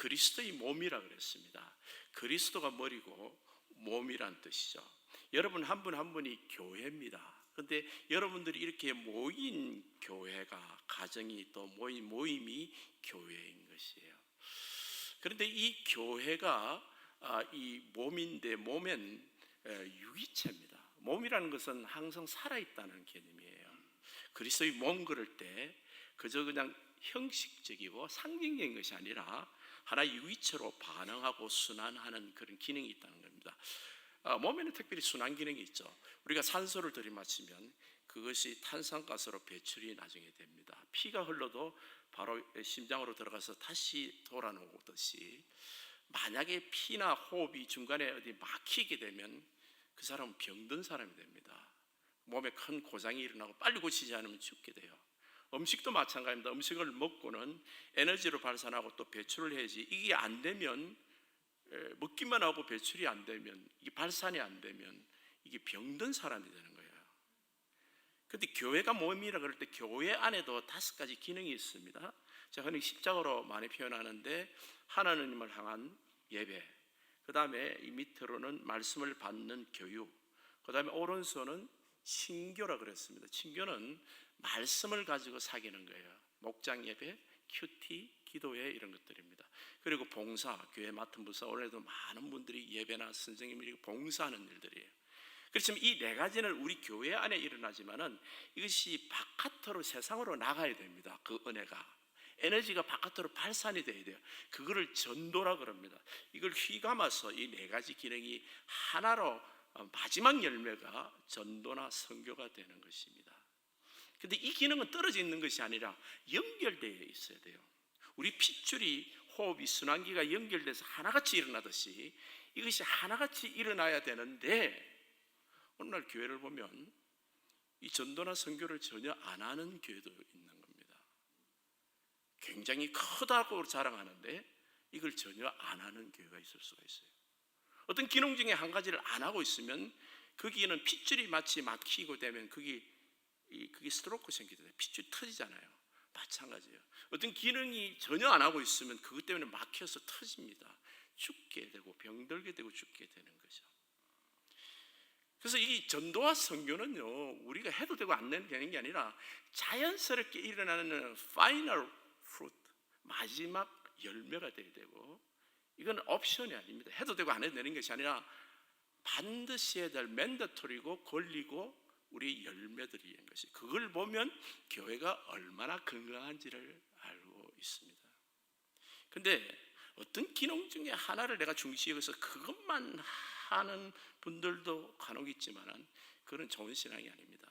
그리스도의 몸이라 그랬습니다. 그리스도가 머리고 몸이란 뜻이죠. 여러분 한 분 한 분이 교회입니다. 그런데 여러분들이 이렇게 모인 교회가, 가정이 또 모인 모임이 교회인 것이에요. 그런데 이 교회가 이 몸인데, 몸은 유기체입니다. 몸이라는 것은 항상 살아있다는 개념이에요. 그리스도의 몸 그럴 때 그저 그냥 형식적이고 상징적인 것이 아니라 하나의 유기체로 반응하고 순환하는 그런 기능이 있다는 겁니다. 몸에는 특별히 순환 기능이 있죠. 우리가 산소를 들이마시면 그것이 탄산가스로 배출이 나중에 됩니다. 피가 흘러도 바로 심장으로 들어가서 다시 돌아오듯이, 만약에 피나 호흡이 중간에 어디 막히게 되면 그 사람은 병든 사람이 됩니다. 몸에 큰 고장이 일어나고 빨리 고치지 않으면 죽게 돼요. 음식도 마찬가지입니다. 음식을 먹고는 에너지로 발산하고 또 배출을 해야지, 이게 안 되면, 먹기만 하고 배출이 안 되면, 이게 발산이 안 되면 이게 병든 사람이 되는 거예요. 그런데 교회가 몸이라 그럴 때 교회 안에도 5가지 기능이 있습니다. 제가 흔히 십자가로 많이 표현하는데, 하나님을 향한 예배, 그 다음에 이 밑으로는 말씀을 받는 교육, 그 다음에 오른손은 친교라 그랬습니다. 친교는 말씀을 가지고 사귀는 거예요. 목장 예배, 큐티, 기도회 이런 것들입니다. 그리고 봉사, 교회 맡은 부서, 올해도 많은 분들이 예배나 선생님이 봉사하는 일들이에요. 그렇지만 이 4가지는 우리 교회 안에 일어나지만은 이것이 바깥으로, 세상으로 나가야 됩니다. 그 은혜가, 에너지가 바깥으로 발산이 돼야 돼요. 그거를 전도라 그럽니다. 이걸 휘감아서 이 4가지 기능이 하나로, 마지막 열매가 전도나 선교가 되는 것입니다. 근데 이 기능은 떨어져 있는 것이 아니라 연결되어 있어야 돼요. 우리 핏줄이, 호흡이, 순환기가 연결돼서 하나같이 일어나듯이 이것이 하나같이 일어나야 되는데, 오늘날 교회를 보면 이 전도나 선교를 전혀 안 하는 교회도 있는 겁니다. 굉장히 크다고 자랑하는데 이걸 전혀 안 하는 교회가 있을 수가 있어요. 어떤 기능 중에 한 가지를 안 하고 있으면 거기에는 핏줄이 마치 막히고 되면 그게 스트로크 생기잖아요. 핏줄이 터지잖아요. 마찬가지예요. 어떤 기능이 전혀 안 하고 있으면 그것 때문에 막혀서 터집니다. 죽게 되고 병들게 되고 죽게 되는 거죠. 그래서 이 전도와 선교는요, 우리가 해도 되고 안 해도 되는 게 아니라 자연스럽게 일어나는 파이널 프루트, 마지막 열매가 돼야 되고, 이건 옵션이 아닙니다. 해도 되고 안 해도 되는 것이 아니라 반드시 해야 될 맨더토리고 권리고 우리 열매들이인 것이, 그걸 보면 교회가 얼마나 건강한지를 알고 있습니다. 그런데 어떤 기능 중에 하나를 내가 중시해 서 그것만 하는 분들도 간혹 있지만 그건 좋은 신앙이 아닙니다.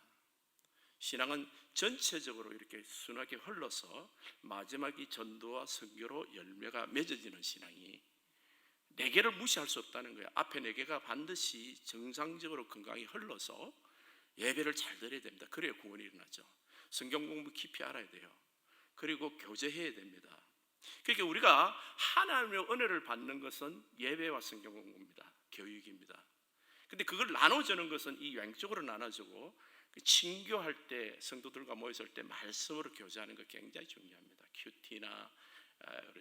신앙은 전체적으로 이렇게 순하게 흘러서 마지막이 전도와 선교로 열매가 맺어지는 신앙이, 4개를 무시할 수 없다는 거예요. 앞에 4개가 반드시 정상적으로 건강히 흘러서 예배를 잘 드려야 됩니다. 그래야 구원이 일어나죠. 성경 공부 깊이 알아야 돼요. 그리고 교제해야 됩니다. 그러니까 우리가 하나님의 은혜를 받는 것은 예배와 성경 공부입니다. 교육입니다. 근데 그걸 나눠주는 것은 이 왼쪽으로 나눠주고, 친교할 때 성도들과 모였을 때 말씀으로 교제하는 거 굉장히 중요합니다. 큐티나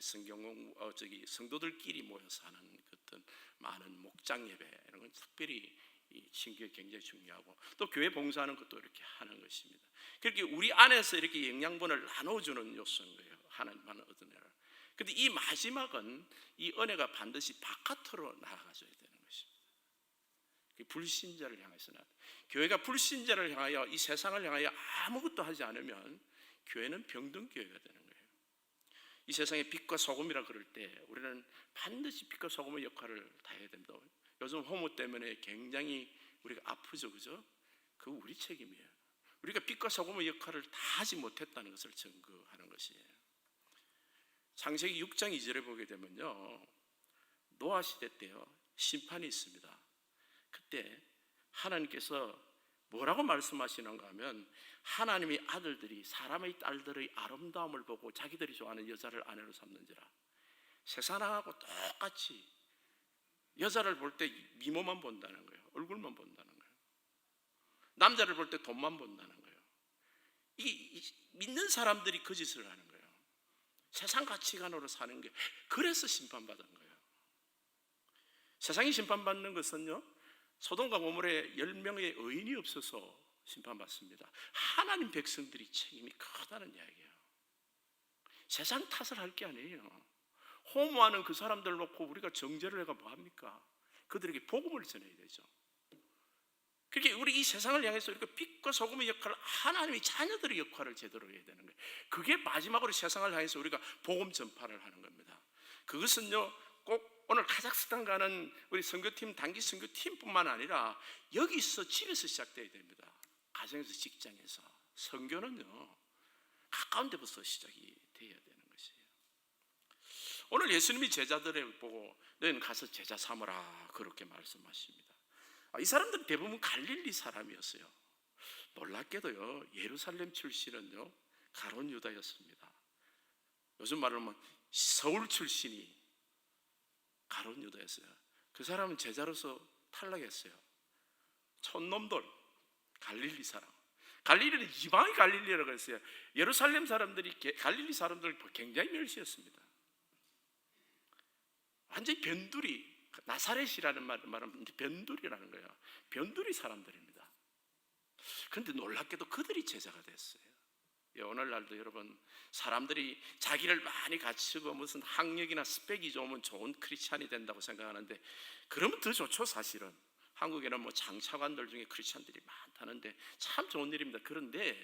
성경 공부, 성도들끼리 모여서 하는 어떤 많은 목장 예배, 이런 건 특별히 이 친교에 굉장히 중요하고, 또 교회 봉사하는 것도 이렇게 하는 것입니다. 그렇게 우리 안에서 이렇게 영양분을 나눠주는 요소인 거예요. 하나님만은 은혜를. 근데 이 마지막은 이 은혜가 반드시 바깥으로 나아가줘야 되는 것입니다. 불신자를 향해서는, 교회가 불신자를 향하여, 이 세상을 향하여 아무것도 하지 않으면 교회는 병든 교회가 되는 거예요. 이 세상에 빛과 소금이라 그럴 때 우리는 반드시 빛과 소금의 역할을 다 해야 됩니다. 요즘 호모 때문에 굉장히 우리가 아프죠, 그죠? 그거 우리 책임이에요. 우리가 빛과 소금의 역할을 다 하지 못했다는 것을 증거하는 것이에요. 창세기 6장 2절에 보게 되면요, 노아 시대 때요, 심판이 있습니다. 그때 하나님께서 뭐라고 말씀하시는가 하면, 하나님의 아들들이 사람의 딸들의 아름다움을 보고 자기들이 좋아하는 여자를 아내로 삼는지라. 세상하고 똑같이 여자를 볼 때 미모만 본다는 거예요. 얼굴만 본다는 거예요. 남자를 볼 때 돈만 본다는 거예요. 이 믿는 사람들이 그 짓을 하는 거예요. 세상 가치관으로 사는 게, 그래서 심판받은 거예요. 세상이 심판받는 것은요, 소돔과 고모라에 10명의 의인이 없어서 심판받습니다. 하나님 백성들이 책임이 크다는 이야기예요. 세상 탓을 할 게 아니에요. 호모하는 그 사람들 놓고 우리가 정죄를 해가 뭐합니까? 그들에게 복음을 전해야 되죠. 그렇게 우리 이 세상을 향해서 이렇게 빛과 소금의 역할을, 하나님의 자녀들의 역할을 제대로 해야 되는 거예요. 그게 마지막으로 세상을 향해서 우리가 복음 전파를 하는 겁니다. 그것은요, 꼭 오늘 카자흐스탄 가는 우리 선교팀, 단기 선교팀뿐만 아니라 여기서, 집에서 시작돼야 됩니다. 가정에서, 직장에서. 선교는요, 가까운 데부터 시작이 돼야 되는 것이에요. 오늘 예수님이 제자들을 보고 너희는 가서 제자 삼으라, 그렇게 말씀하십니다. 이 사람들은 대부분 갈릴리 사람이었어요. 놀랍게도요, 예루살렘 출신은요, 가룟 유다였습니다. 요즘 말로 하면 서울 출신이 가룟 유다였어요. 그 사람은 제자로서 탈락했어요. 촌놈들, 갈릴리 사람. 갈릴리는 이방의 갈릴리라고 했어요. 예루살렘 사람들이 갈릴리 사람들을 굉장히 멸시했습니다. 완전히 변두리, 나사렛이라는 말은 변두리라는 거예요. 변두리 사람들입니다. 그런데 놀랍게도 그들이 제자가 됐어요. 오늘날도 여러분, 사람들이 자기를 많이 갖추고 무슨 학력이나 스펙이 좋으면 좋은 크리스찬이 된다고 생각하는데, 그러면 더 좋죠. 사실은 한국에는 뭐 장차관들 중에 크리스찬들이 많다는데 참 좋은 일입니다. 그런데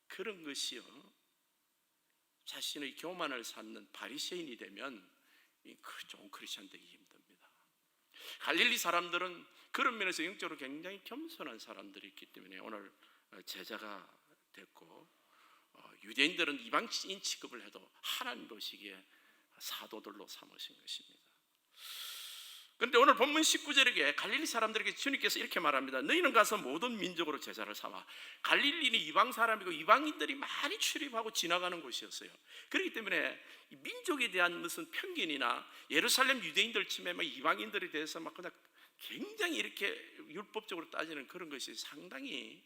그런 것이요, 자신의 교만을 쌓는 바리새인이 되면 좋은 크리스찬 되기 힘듭니다. 갈릴리 사람들은 그런 면에서 영적으로 굉장히 겸손한 사람들이 있기 때문에 오늘 제자가 됐고, 유대인들은 이방인 취급을 해도 하나님 보시기에 사도들로 삼으신 것입니다. 그런데 오늘 본문 19절에 갈릴리 사람들에게 주님께서 이렇게 말합니다. 너희는 가서 모든 민족으로 제자를 삼아. 갈릴리는 이방 사람이고 이방인들이 많이 출입하고 지나가는 곳이었어요. 그렇기 때문에 민족에 대한 무슨 편견이나 예루살렘 유대인들 치매 이방인들에 대해서 막 그냥 굉장히 이렇게 율법적으로 따지는 그런 것이 상당히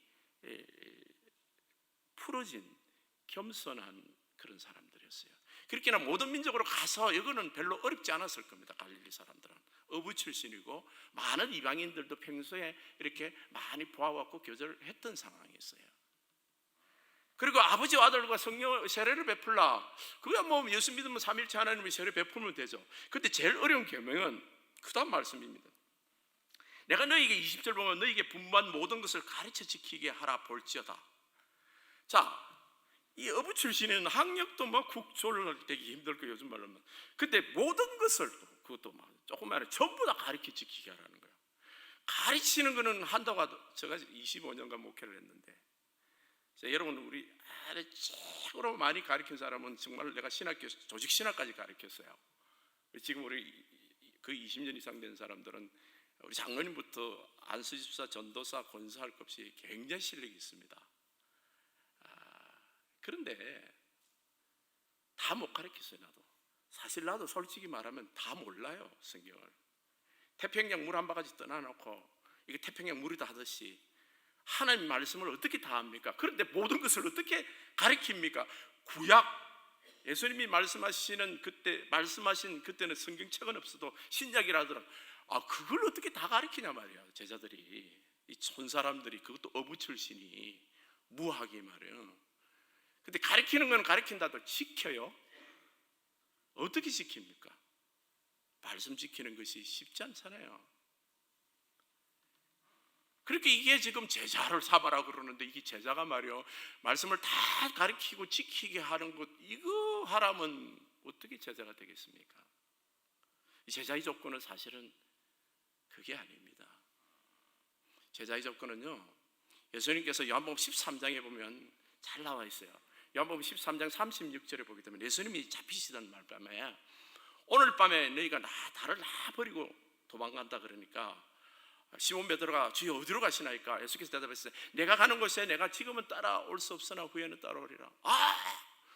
풀어진 겸손한 그런 사람들이었어요. 그렇게나 모든 민족으로 가서, 이거는 별로 어렵지 않았을 겁니다. 갈릴리 사람들은 어부 출신이고 많은 이방인들도 평소에 이렇게 많이 보아왔고 교제를 했던 상황이었어요. 그리고 아버지와 아들과 성령 세례를 베풀라. 그게 뭐 예수 믿으면 삼일체 하나님의 세례 베풀면 되죠. 근데 제일 어려운 계명은 그 다음 말씀입니다. 내가 너희에게 20절 보면 너희에게 분부한 모든 것을 가르쳐 지키게 하라 볼지어다. 자, 이 어부 출신은 학력도 뭐 국졸 되기 힘들 거예요, 요즘 말로 하면. 근데 모든 것을, 그것도 조금만 전부 다 가르쳐 지키게 하라는 거예요. 가르치는 거는 한다고 하도, 제가 25년간 목회를 했는데, 여러분, 우리 최고로 많이 가르친 사람은 정말 내가 신학교, 조직 신학까지 가르쳤어요. 지금 우리 그 20년 이상 된 사람들은 우리 장로님부터 안수집사, 전도사, 권사할 것 없이 굉장히 실력이 있습니다. 그런데 다 못 가르쳤어요. 나도 사실 나도 솔직히 말하면 다 몰라요, 성경을. 태평양 물 한 바가지 떠나놓고 이게 태평양 물이 다 하듯이 하나님 말씀을 어떻게 다 합니까? 그런데 모든 것을 어떻게 가르칩니까? 구약, 예수님이 말씀하신 그때는 성경책은 없어도 신약이라더라. 그걸 어떻게 다 가르치냐 말이야. 제자들이, 이 촌사람들이, 그것도 어부 출신이 무하게 말이에요. 근데 가르치는 건 가르친다도 지켜요? 어떻게 지킵니까? 말씀 지키는 것이 쉽지 않잖아요. 그렇게 이게 지금 제자를 삼아라 그러는데, 이게 제자가 말이요, 말씀을 다 가르치고 지키게 하는 것, 이거 하라면 어떻게 제자가 되겠습니까? 이 제자의 조건은 사실은 그게 아닙니다. 제자의 조건은요, 예수님께서 요한복음 13장에 보면 잘 나와 있어요. 요한복음 13장 36절에 보게 되면 예수님이 잡히시던 말 밤에, 오늘 밤에 너희가 나를 버리고 도망간다 그러니까 시몬 베드로가 주여 어디로 가시나이까? 예수께서 대답했어요. 내가 가는 곳에 내가 지금은 따라올 수 없으나 후에는 따라오리라.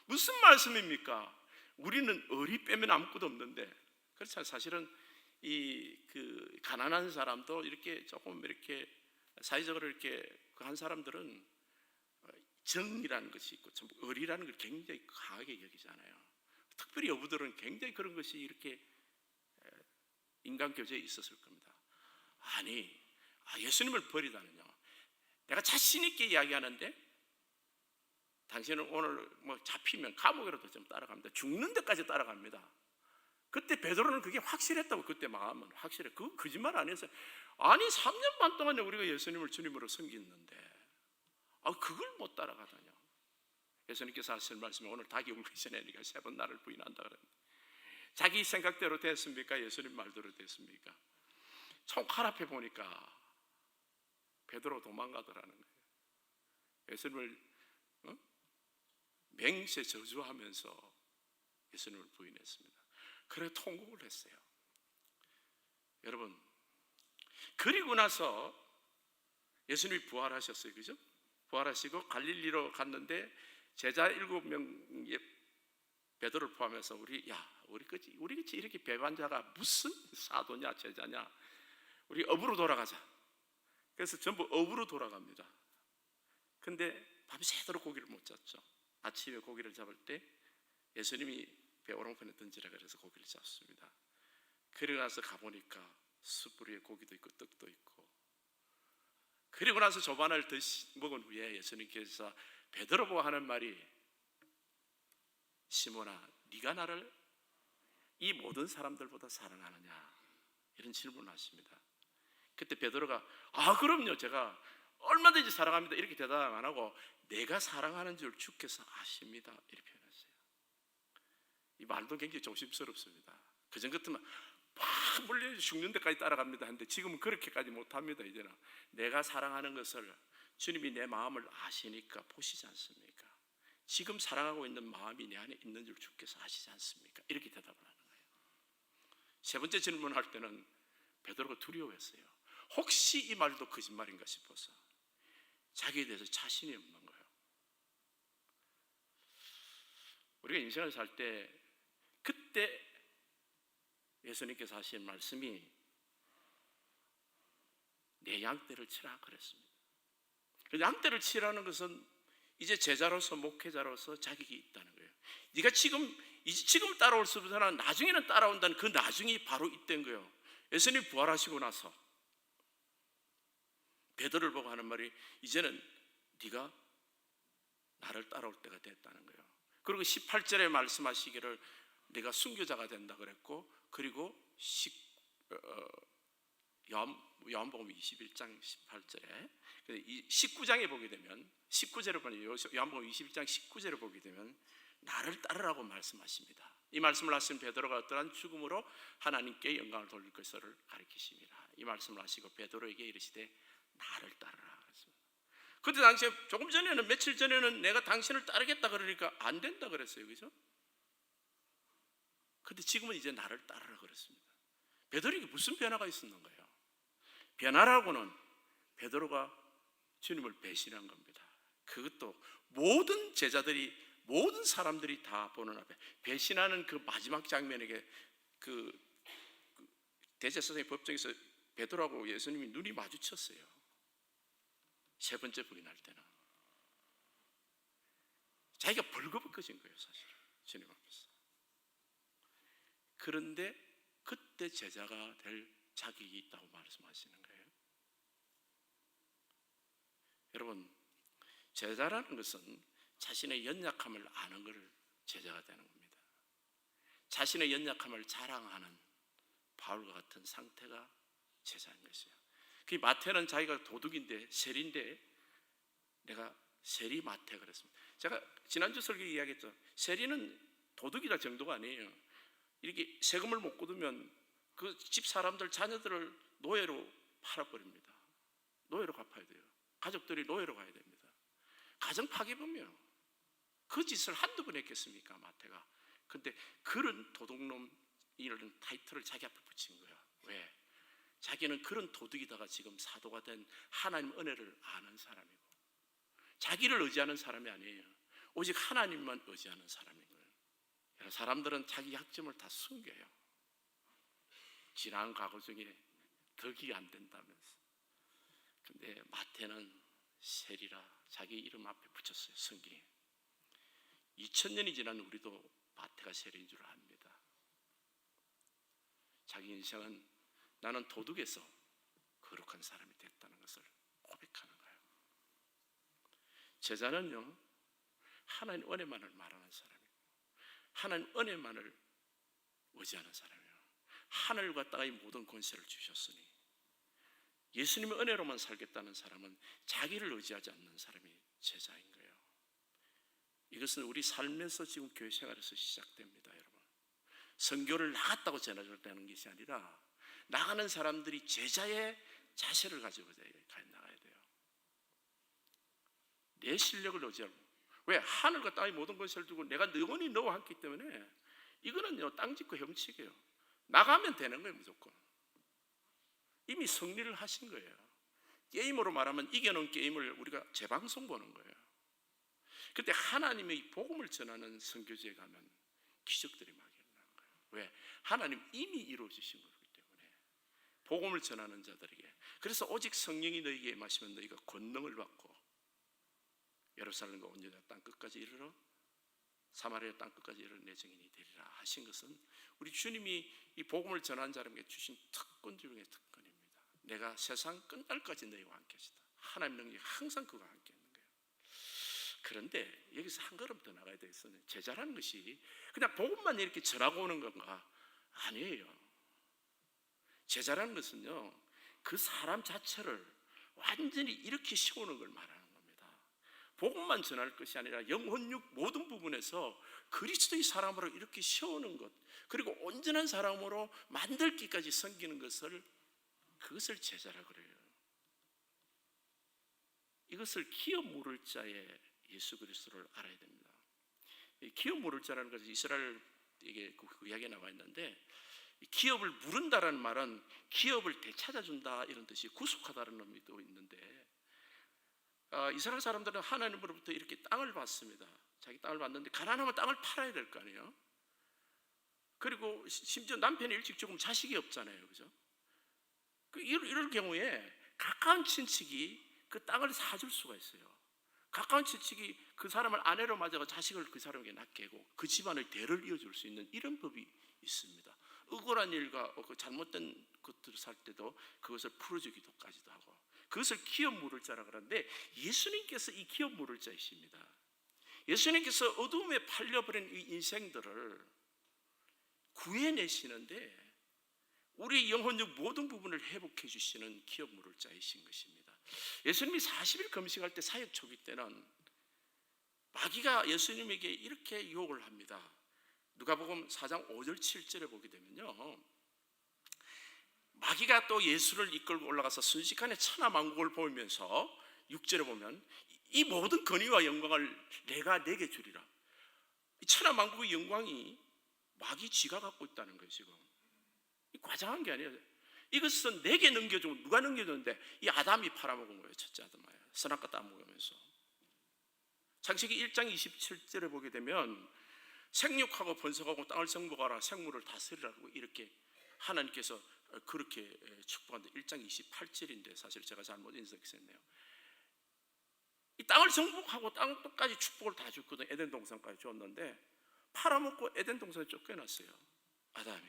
무슨 말씀입니까? 우리는 어리 빼면 아무것도 없는데, 그렇잖아요. 사실은 그 가난한 사람도 이렇게 조금 이렇게 사회적으로 이렇게 그 한 사람들은 정이라는 것이 있고 의리라는 걸 굉장히 강하게 여기잖아요. 특별히 어부들은 굉장히 그런 것이 이렇게 인간 교제에 있었을 겁니다. 아니, 예수님을 버리다는요. 내가 자신 있게 이야기하는데 당신은 오늘 뭐 잡히면 감옥이라도 좀 따라갑니다. 죽는 데까지 따라갑니다. 그때 베드로는 그게 확실했다고. 그때 마음은 확실해. 그거 거짓말 안 했어요. 아니 3년 반 동안에 우리가 예수님을 주님으로 섬겼는데 그걸 못 따라가다냐. 예수님께서 하시는 말씀에 오늘 닭이 울기 전에 네가 3번 나를 부인한다 그랬는데 자기 생각대로 됐습니까? 예수님 말대로 됐습니까? 총칼 앞에 보니까 베드로 도망가더라는 거예요. 예수님을 맹세 저주하면서 예수님을 부인했습니다. 그래 통곡을 했어요. 여러분, 그리고 나서 예수님이 부활하셨어요. 그죠? 부활하시고 갈릴리로 갔는데 제자 7명 베드로를 포함해서 우리 같이 이렇게 배반자가 무슨 사도냐 제자냐, 우리 업으로 돌아가자. 그래서 전부 업으로 돌아갑니다. 근데 밤새도록 고기를 못 잡죠. 아침에 고기를 잡을 때 예수님이 배 오른편에 던지라 그래서 고기를 잡습니다. 그리고 나서 가보니까 숯불 위에 고기도 있고 떡도 있고, 그리고 나서 조반을 먹은 후에 예수님께서 베드로 보고 하는 말이 시몬아, 네가 나를 이 모든 사람들보다 사랑하느냐, 이런 질문을 하십니다. 그때 베드로가 그럼요, 제가 얼마든지 사랑합니다 이렇게 대답 안 하고 내가 사랑하는 줄 주께서 아십니다 이렇게 표현했어요. 이 말도 굉장히 조심스럽습니다. 그전 같으면 막 물려 죽는 데까지 따라갑니다 하는데 지금은 그렇게까지 못합니다. 이제는 내가 사랑하는 것을 주님이 내 마음을 아시니까 보시지 않습니까? 지금 사랑하고 있는 마음이 내 안에 있는 줄 주께서 아시지 않습니까? 이렇게 대답을 하는 거예요. 세 번째 질문할 때는 베드로가 두려워했어요. 혹시 이 말도 거짓말인가 싶어서 자기에 대해서 자신이 없는 거예요. 우리가 인생을 살 때 그때 예수님께서 하신 말씀이 내 양떼를 치라 그랬습니다. 양떼를 치라는 것은 이제 제자로서 목회자로서 자격이 있다는 거예요. 네가 지금 따라올 수 없는 사람은 나중에는 따라온다는 그 나중이 바로 이때인 거예요. 예수님 부활하시고 나서 베드로를 보고 하는 말이 이제는 네가 나를 따라올 때가 됐다는 거예요. 그리고 18절에 말씀하시기를 네가 순교자가 된다 그랬고, 그리고 요한복음 21장 18절에 19장에 보게 되면 19절을 보면 요한복음 21장 19절을 보게 되면 나를 따르라고 말씀하십니다. 이 말씀을 하신 베드로가 어떠한 죽음으로 하나님께 영광을 돌릴 것을 가리키십니다. 이 말씀을 하시고 베드로에게 이르시되 나를 따르라 그랬습니다. 그때 당시에 조금 전에는 며칠 전에는 내가 당신을 따르겠다 그러니까 안 된다 그랬어요. 그죠? 근데 지금은 이제 나를 따르라 그랬습니다. 베드로에게 무슨 변화가 있었는 거예요? 변화라고는 베드로가 주님을 배신한 겁니다. 그것도 모든 제자들이, 모든 사람들이 다 보는 앞에 배신하는 그 마지막 장면에게 그 대제사장의 법정에서 베드로하고 예수님이 눈이 마주쳤어요. 세 번째 부인할 때는 자기가 벌거벗겨진 거예요, 사실 주님 앞에서. 그런데 그때 제자가 될 자격이 있다고 말씀하시는 거예요. 여러분, 제자라는 것은 자신의 연약함을 아는 것을 제자가 되는 겁니다. 자신의 연약함을 자랑하는 바울과 같은 상태가 제자인 것이에요. 그 마태는 자기가 도둑인데 세리인데 내가 세리 마태 그랬습니다. 제가 지난주 설교에 이야기했죠. 세리는 도둑이라 정도가 아니에요. 이렇게 세금을 못 거두면 그 집 사람들 자녀들을 노예로 팔아버립니다. 노예로 갚아야 돼요. 가족들이 노예로 가야 됩니다. 가정 파괴범이에요. 그 짓을 한두 번 했겠습니까, 마태가? 근데 그런 도둑놈 이런 타이틀을 자기 앞에 붙인 거야. 왜? 자기는 그런 도둑이다가 지금 사도가 된 하나님 은혜를 아는 사람이고, 자기를 의지하는 사람이 아니에요. 오직 하나님만 의지하는 사람인 거예요. 사람들은 자기 약점을 다 숨겨요. 지난 과거 중에 덕이 안 된다면서. 근데 마태는 세리라 자기 이름 앞에 붙였어요. 성경에. 2000년이 지난 우리도 마태가 세례인 줄 압니다. 자기 인생은 나는 도둑에서 거룩한 사람이 됐다는 것을 고백하는 거예요. 제자는요, 하나님 은혜만을 말하는 사람이고 하나님 은혜만을 의지하는 사람이에요. 하늘과 땅의 모든 권세를 주셨으니 예수님의 은혜로만 살겠다는 사람은 자기를 의지하지 않는 사람이 제자인 거예요. 이것은 우리 삶에서 지금 교회 생활에서 시작됩니다, 여러분. 선교를 나갔다고 전해졌다는 것이 아니라 나가는 사람들이 제자의 자세를 가지고 나가야 돼요. 내 실력을 의지하고, 왜? 하늘과 땅의 모든 것을 두고 내가 영원히 너와 함께 있기 때문에 이거는요, 땅 짓고 형식이에요. 나가면 되는 거예요, 무조건. 이미 승리를 하신 거예요. 게임으로 말하면 이겨놓은 게임을 우리가 재방송 보는 거예요. 그때 하나님의 복음을 전하는 선교지에 가면 기적들이 막 일어나는 거예요. 왜? 하나님 이미 이루어지신 거기 때문에 복음을 전하는 자들에게. 그래서 오직 성령이 너희에게 임하시면 너희가 권능을 받고 예루살렘과 온 유다 땅 끝까지 이르러 사마리아 땅 끝까지 이르러 내 증인이 되리라 하신 것은 우리 주님이 이 복음을 전하는 자들에게 주신 특권 중에 특권입니다. 내가 세상 끝날까지 너희와 함께 하시다. 하나님 능력이 항상 그와 함께 있는 거예요. 그런데 여기서 한 걸음 더 나가야 되겠어요. 제자라는 것이 그냥 복음만 이렇게 전하고 오는 건가? 아니에요. 제자라는 것은요, 그 사람 자체를 완전히 이렇게 세우는 걸 말하는 겁니다. 복음만 전할 것이 아니라 영혼육 모든 부분에서 그리스도의 사람으로 이렇게 세우는 것, 그리고 온전한 사람으로 만들기까지 섬기는 것을, 그것을 제자라 그래요. 이것을 기업 물을 자의 예수 그리스도를 알아야 됩니다. 기업 물을 자라는 것은 이스라엘에게 그 이야기가 나와 있는데, 기업을 물은다라는 말은 기업을 되찾아준다 이런 뜻이, 구속하다는 의미도 있는데, 이스라엘 사람들은 하나님으로부터 이렇게 땅을 받습니다. 자기 땅을 받는데 가난하면 땅을 팔아야 될 거 아니에요. 그리고 심지어 남편이 일찍 죽으면 자식이 없잖아요, 그죠? 이럴 경우에 가까운 친척이 그 땅을 사줄 수가 있어요. 가까운 친척이 그 사람을 아내로 맞아서 자식을 그 사람에게 낳게 하고 그 집안의 대를 이어줄 수 있는 이런 법이 있습니다. 억울한 일과 잘못된 것들을 살 때도 그것을 풀어주기도까지도 하고, 그것을 기업 물을 자라 그러는데, 예수님께서 이 기업 물을 자이십니다. 예수님께서 어두움에 팔려버린 이 인생들을 구해내시는데 우리 영혼적 모든 부분을 회복해 주시는 기업 물을 자이신 것입니다. 예수님이 40일 금식할 때, 사역 초기 때는 마귀가 예수님에게 이렇게 유혹을 합니다. 누가복음 4장 5절 7절에 보게 되면요, 마귀가 또 예수를 이끌고 올라가서 순식간에 천하만국을 보이면서 6절에 보면 이 모든 권위와 영광을 내가 내게 주리라. 이 천하만국의 영광이 마귀 지가 갖고 있다는 거예요. 지금 과장한 게 아니에요. 이것은 내게 넘겨주고, 누가 넘겨줬는데 이 아담이 팔아먹은 거예요. 첫째 아담아요. 선악과 따먹으면서. 창세기 1장 27절에 보게 되면 생육하고 번성하고 땅을 정복하라, 생물을 다스리라고 이렇게 하나님께서 그렇게 축복한데, 1장 28절인데 사실 제가 잘못 인석했네요. 이 땅을 정복하고 땅 끝까지 축복을 다 줬거든. 에덴 동산까지 줬는데 팔아먹고 에덴 동산에 쫓겨났어요, 아담이.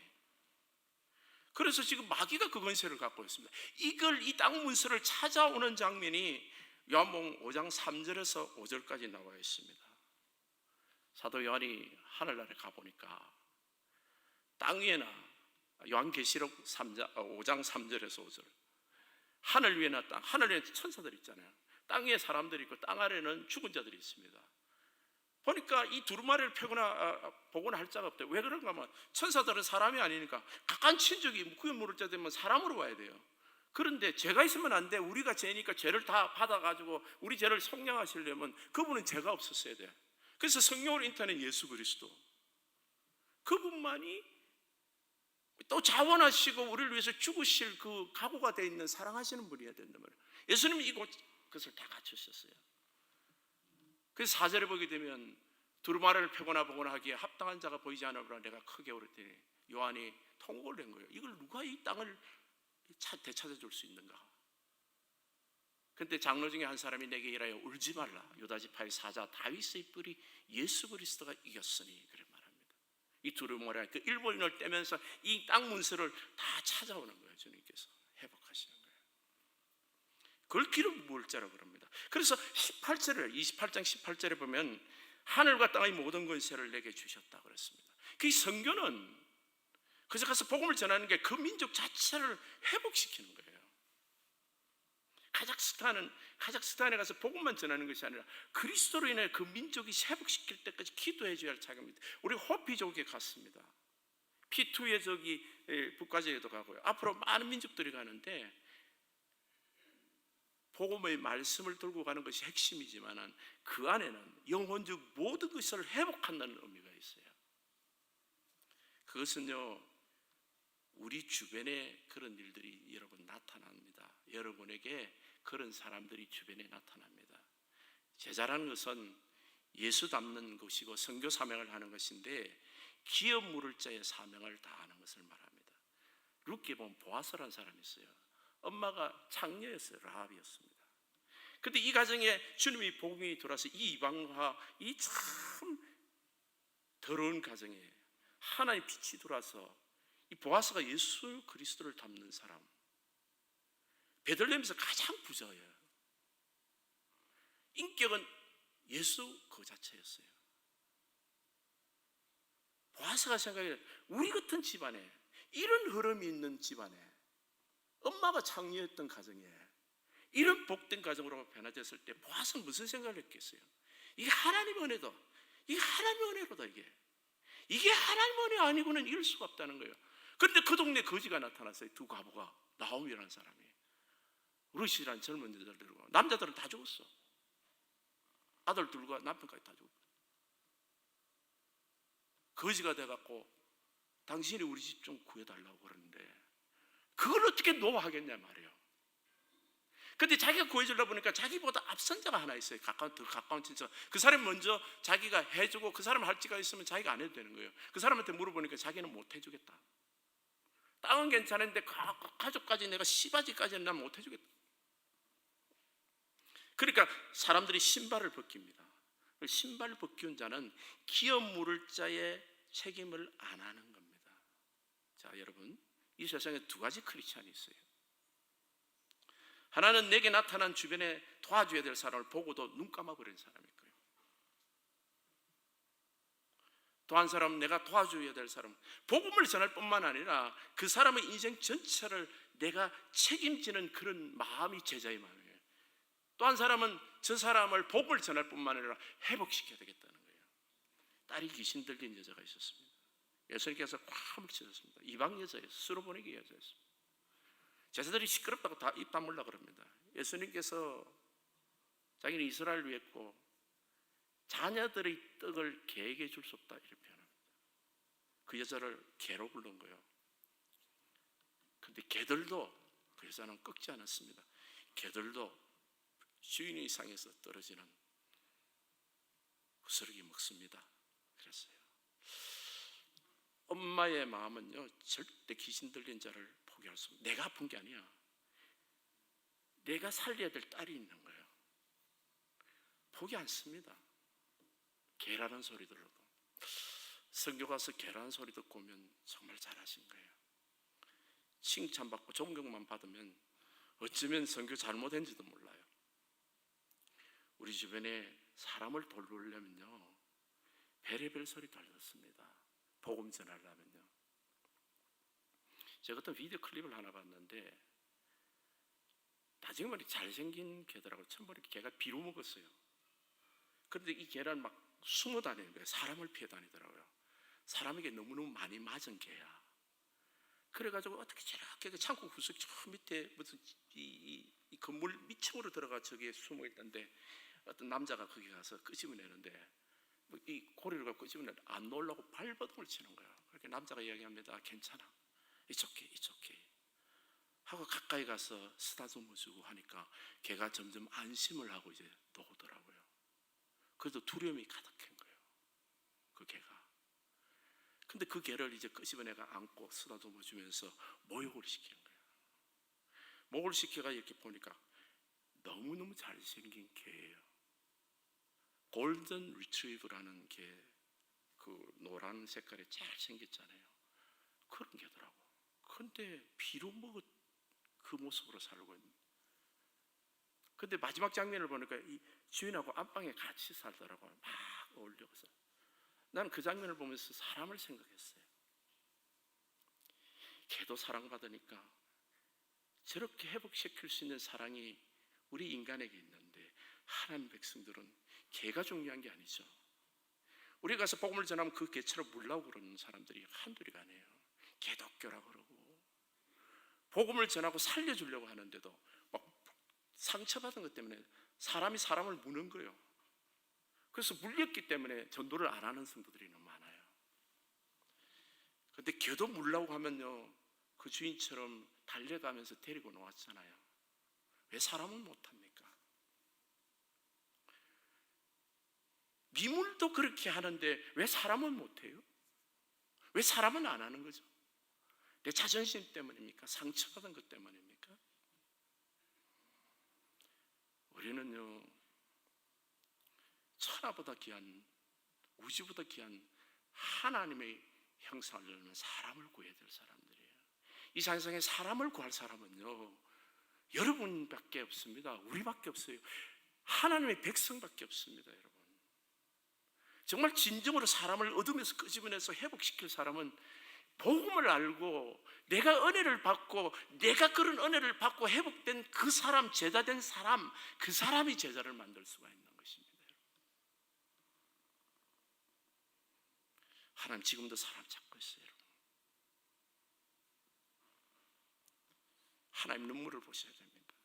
그래서 지금 마귀가 그 권세를 갖고 있습니다. 이 땅 문서를 찾아오는 장면이 요한복음 5장 3절에서 5절까지 나와 있습니다. 사도 요한이 하늘나라에 가보니까 땅 위에나, 요한계시록 5장 3절에서 5절, 하늘 위에나 땅, 하늘 위에 천사들 있잖아요. 땅 위에 사람들이 있고 땅 아래는 죽은 자들이 있습니다. 보니까 이 두루마리를 펴거나 보거나 할 자가 없대요. 왜 그런가 하면 천사들은 사람이 아니니까 가까운 친족이 구원 물을 자 되면 사람으로 와야 돼요. 그런데 죄가 있으면 안 돼. 우리가 죄니까 죄를 다 받아가지고 우리 죄를 속량하시려면 그분은 죄가 없었어야 돼. 그래서 성령으로 인터넷 예수 그리스도, 그분만이 또 자원하시고 우리를 위해서 죽으실 그 각오가 되어 있는 사랑하시는 분이어야 된단 말이에요. 예수님이 이것을 다 갖추셨어요. 그래서 4절에 보게 되면 두루마리를 펴거나 보거나 하기에 합당한 자가 보이지 않으므로 내가 크게 울었더니 요한이 통곡을 낸 거예요. 이걸 누가 이 땅을 되찾아줄 수 있는가? 그런데 장로 중에 한 사람이 내게 이라여 울지 말라. 유다지파의 사자 다윗의 뿔이 예수 그리스도가 이겼으니 그래 말합니다. 이 두루마리 그 일본인을 떼면서 이 땅 문서를 다 찾아오는 거예요. 주님께서 회복하시는 거예요. 그걸 기름 부을 자라고 그럽니다. 그래서 28장 18절에 보면 하늘과 땅의 모든 권세를 내게 주셨다 그랬습니다. 그 선교는 그래서 가서 복음을 전하는 게 그 민족 자체를 회복시키는 거예요. 카자흐스탄에 가서 복음만 전하는 것이 아니라 그리스도로 인해 그 민족이 회복시킬 때까지 기도해 줘야 할 자격입니다. 우리 호피족에 갔습니다. P2의 저기 북가제에도 가고요. 앞으로 많은 민족들이 가는데 복음의 말씀을 들고 가는 것이 핵심이지만 그 안에는 영혼적 모든 것을 회복한다는 의미가 있어요. 그것은요, 우리 주변에 그런 일들이 여러분 나타납니다. 여러분에게 그런 사람들이 주변에 나타납니다. 제자라는 것은 예수 닮는 것이고 선교 사명을 하는 것인데 기업 물을 자의 사명을 다하는 것을 말합니다. 룻기에 보면 보아스라는 사람이 있어요. 엄마가 창녀였어요. 라합이었습니다. 근데 이 가정에 주님의 복음이 들어와서 이 이방화, 이 참 더러운 가정에 하나님의 빛이 들어와서 이 보아스가 예수 그리스도를 닮는 사람, 베들레헴에서 가장 부자예요. 인격은 예수 그 자체였어요. 보아스가 생각해 우리 같은 집안에 이런 흐름이 있는 집안에 엄마가 창녀였던 가정에 이런 복된 가정으로 변화됐을 때 보아스는 무슨 생각을 했겠어요? 이게 하나님의 은혜다. 이게 하나님의 은혜로다. 이게 하나님의 은혜 아니고는 이럴 수가 없다는 거예요. 그런데 그 동네 거지가 나타났어요. 두 과부가, 나오미라는 사람이. 룻이라는 젊은 여자들 들고, 남자들은 다 죽었어. 아들들과 남편까지 다 죽었어. 거지가 돼갖고 당신이 우리 집 좀 구해달라고 그러는데 그걸 어떻게 노하겠냐 말이에요. 근데 자기가 구해주려고 보니까 자기보다 앞선 자가 하나 있어요. 더 가까운 친척. 그 사람이 먼저 자기가 해주고 그 사람 할 지가 있으면 자기가 안 해도 되는 거예요. 그 사람한테 물어보니까 자기는 못 해주겠다. 땅은 괜찮은데 가족까지 내가 시바지까지는 난 못 해주겠다. 그러니까 사람들이 신발을 벗깁니다. 신발을 벗기운 자는 기업 물을 자의 책임을 안 하는 겁니다. 자, 여러분, 이 세상에 두 가지 크리스찬이 있어요. 하나는 내게 나타난 주변에 도와줘야 될 사람을 보고도 눈 감아버린 사람일 거예요. 또 한 사람은 내가 도와줘야 될 사람, 복음을 전할 뿐만 아니라 그 사람의 인생 전체를 내가 책임지는 그런 마음이 제자의 마음이에요. 또 한 사람은 저 사람을 복음을 전할 뿐만 아니라 회복시켜야 되겠다는 거예요. 딸이 귀신 들린 여자가 있었습니다. 예수님께서 꽉 물치셨습니다. 이방 여자예요. 수로 보내기 여자였습니다. 제자들이 시끄럽다고 다 입 다물라 그럽니다. 예수님께서 자기는 이스라엘을 위했고 자녀들의 떡을 개에게 줄 수 없다 이렇게 표현합니다. 그 여자를 개로 부른 거예요. 그런데 개들도 그 여자는 꺾지 않았습니다. 개들도 주인의 상에서 떨어지는 구스러기 먹습니다. 그랬어요. 엄마의 마음은요, 절대 귀신 들린 자를 포기할 수 없어요. 내가 아픈 게 아니야. 내가 살려야 될 딸이 있는 거예요. 포기 안 씁니다. 개라는 소리 들어도. 선교 가서 개라는 소리 듣고 오면 정말 잘하신 거예요. 칭찬받고 존경만 받으면 어쩌면 선교 잘못했는지도 몰라요. 우리 주변에 사람을 돌보려면요, 별의별 소리 다 듣습니다. 복음 전하려면요. 제가 어떤 비디오 클립을 하나 봤는데 나중에 보니 잘생긴 개더라고요. 처음 보니 개가 비로 먹었어요. 그런데 이 개는 막 숨어 다니는 거예요. 사람을 피해 다니더라고요. 사람에게 너무너무 많이 맞은 개야. 그래가지고 어떻게 저렇게 창고 구석 저 밑에 무슨 이 건물 밑층으로 들어가 저기에 숨어 있던데 어떤 남자가 거기 가서 끄집어내는데 이 고리를 갖고 끄집어내는데 안 놓으려고 발버둥을 치는 거예요. 그렇게 남자가 이야기합니다. 괜찮아. It's okay. 하고 가까이 가서 쓰다듬어 주고 하니까 걔가 점점 안심을 하고 이제 놓더라고요. 그래도 두려움이 가득한 거예요. 그 개가. 근데 그 개를 이제 끄집어내가 안고 쓰다듬어 주면서 모욕을 시키는 거예요. 목을 시켜가 이렇게 보니까 너무너무 잘생긴 개예요. 골든 리트리버라는 개 그 노란 색깔이 잘 생겼잖아요. 그런 게더라고. 근데 비로 먹어 그 모습으로 살고 있는. 근데 마지막 장면을 보니까 이 주인하고 안방에 같이 살더라고요. 막 어울려서. 나는 그 장면을 보면서 사람을 생각했어요. 걔도 사랑받으니까 저렇게 회복시킬 수 있는 사랑이 우리 인간에게 있는데 하나님 백성들은 걔가 중요한 게 아니죠. 우리 가서 복음을 전하면 그 개처럼 물라고 그러는 사람들이 한둘이가 아니에요. 개독교라고 그러고 복음을 전하고 살려주려고 하는데도 막 상처받은 것 때문에 사람이 사람을 무는 거예요. 그래서 물렸기 때문에 전도를 안 하는 성도들이 너무 많아요. 그런데 걔도 물라고 하면요, 그 주인처럼 달려가면서 데리고 놓았잖아요. 왜 사람은 못합니까? 미물도 그렇게 하는데 왜 사람은 못해요? 왜 사람은 안 하는 거죠? 내 자존심 때문입니까? 상처받은 것 때문입니까? 우리는요, 천하보다 귀한, 우주보다 귀한 하나님의 형상을 얻는 사람을 구해야 될 사람들이에요. 이 세상에 사람을 구할 사람은요, 여러분밖에 없습니다. 우리밖에 없어요. 하나님의 백성밖에 없습니다, 여러분. 정말 진정으로 사람을 얻으면서 끄집어내서 회복시킬 사람은 복음을 알고 내가 은혜를 받고 내가 그런 은혜를 받고 회복된 그 사람, 제자된 사람, 그 사람이 제자를 만들 수가 있는 것입니다. 하나님 지금도 사람 찾고 있어요, 여러분. 하나님 눈물을 보셔야 됩니다.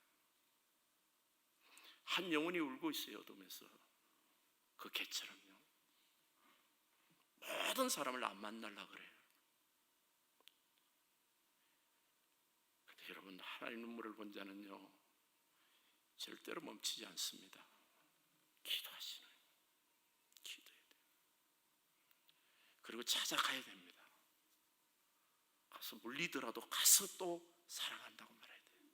한 영혼이 울고 있어요, 어둠에서. 그 개처럼요. 모든 사람을 안 만나려고 그래요. 근데 여러분, 하나님 눈물을 본 자는요, 절대로 멈추지 않습니다. 기도하시는, 기도해야 돼요. 그리고 찾아가야 됩니다. 가서 물리더라도 가서 또 사랑한다고 말해야 돼요.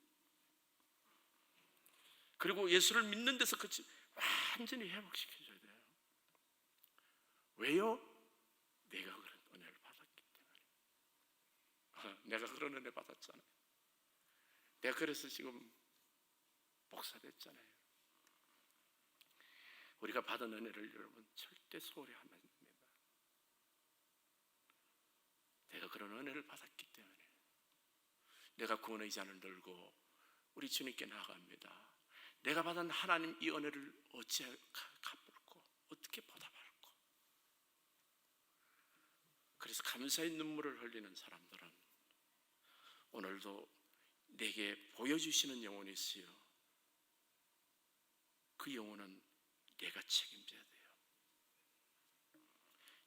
그리고 예수를 믿는 데서 완전히 회복시켜줘야 돼요. 왜요? 내가 그런 은혜를 받았기 때문에. 내가 그런 은혜 받았잖아요. 내가 그래서 지금 목사 됐잖아요. 우리가 받은 은혜를 여러분 절대 소홀히 하면 안 됩니다. 내가 그런 은혜를 받았기 때문에 내가 구원의 잔을 들고 우리 주님께 나아갑니다. 내가 받은 하나님 이 은혜를 어찌 갚을꼬, 어떻게 보답할꼬. 그래서 감사의 눈물을 흘리는 사람들은 오늘도 내게 보여주시는 영혼이 있어요. 그 영혼은 내가 책임져야 돼요.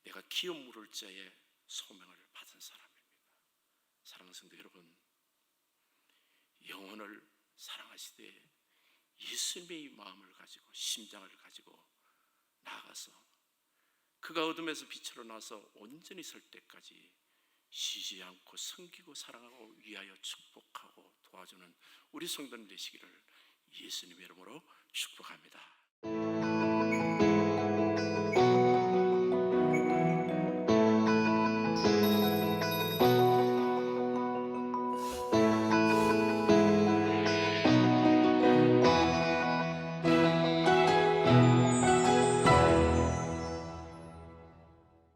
내가 기업 물을 자의 소명을 받은 사람입니다. 사랑하는 성도 여러분, 영혼을 사랑하시되 예수님의 마음을 가지고 심장을 가지고 나아가서 그가 어둠에서 빛으로 나서 온전히 설 때까지 쉬지 않고 섬기고 사랑하고 위하여 축복하고 도와주는 우리 성도님 되시기를 예수님의 이름으로 축복합니다.